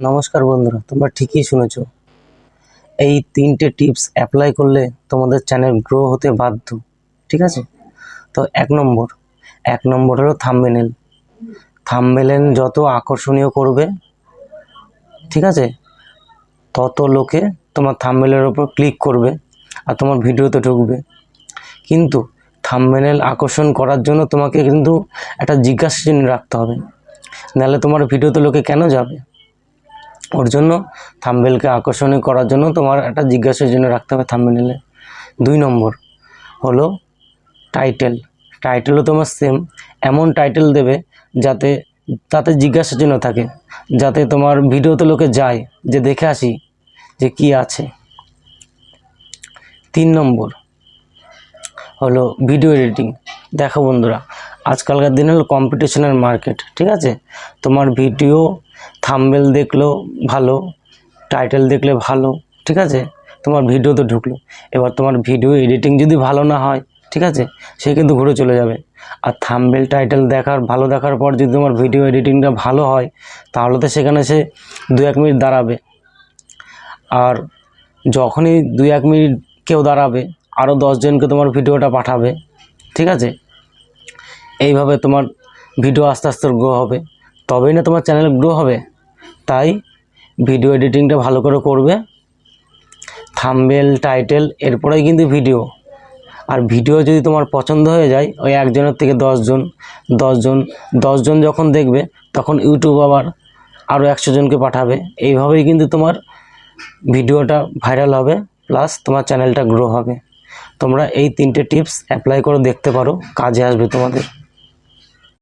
নমস্কার বন্ধুরা, তোমরা ঠিকই শুনেছো। এই তিনটে টিপস অ্যাপ্লাই করলে তোমাদের চ্যানেল গ্রো হতে বাধ্য। ঠিক আছে? তো এক নম্বর হলো থাম্বনেল। থাম্বনেল যত আকর্ষণীয় করবে, ঠিক আছে, তত লোকে তোমার থাম্বনেলের ওপর ক্লিক করবে আর তোমার ভিডিওতে ঢুকবে। কিন্তু থাম্বনেল আকর্ষণ করার জন্য তোমাকে কিন্তু একটা জিজ্ঞাসা চিহ্ন রাখতে হবে, নাহলে তোমার ভিডিওতে লোকে কেন যাবে। ওর জন্য থাম্বনেলকে আকর্ষণীয় করার জন্য তোমার একটা জিজ্ঞাসার জন্য রাখতে হবে থাম্বনেলে। 2 নম্বর হলো টাইটেল। টাইটেলও তোমার সেম এমন টাইটেল দেবে তাতে জিজ্ঞাসার চিহ্ন থাকে, যাতে তোমার ভিডিওতে লোকে যায় যে দেখে আসি যে কি আছে। 3 নম্বর হলো ভিডিও এডিটিং। দেখো বন্ধুরা, আজকালকার দিনে হলো কম্পিটিশনের মার্কেট। ঠিক আছে? তোমার ভিডিও থাম্বনেল দেখলেও ভালো, টাইটেল দেখলে ভালো, ঠিক আছে, তোমার ভিডিওতে ঢুকলো। এবার তোমার ভিডিও এডিটিং যদি ভালো না হয়, ঠিক আছে, সে কিন্তু ঘুরে চলে যাবে। আর থাম্বনেল টাইটেল ভালো দেখার পর যদি তোমার ভিডিও এডিটিংটা ভালো হয়, তাহলে তো সেখানে সে 2-1 মিনিট দাঁড়াবে। আর যখনই 2-1 মিনিট কেউ দাঁড়াবে, আরও 10 জনকে তোমার ভিডিওটা পাঠাবে। ঠিক আছে? এইভাবে তোমার ভিডিও আস্তে আস্তে গ্রো হবে, তবেই না তোমার চ্যানেল গ্রো হবে। তাই ভিডিও এডিটিংটা ভালো করে করবে, থাম্বনেল টাইটেল এরপরেই কিন্তু ভিডিও। আর ভিডিও যদি তোমার পছন্দ হয়ে যায়, ওই একজনের থেকে 10 জন যখন দেখবে, তখন ইউটিউব আবার আরও 100 জনকে পাঠাবে। এইভাবেই কিন্তু তোমার ভিডিওটা ভাইরাল হবে, প্লাস তোমার চ্যানেলটা গ্রো হবে। তোমরা এই 3টে টিপস অ্যাপ্লাই করে দেখতে পারো, কাজে আসবে তোমাদের।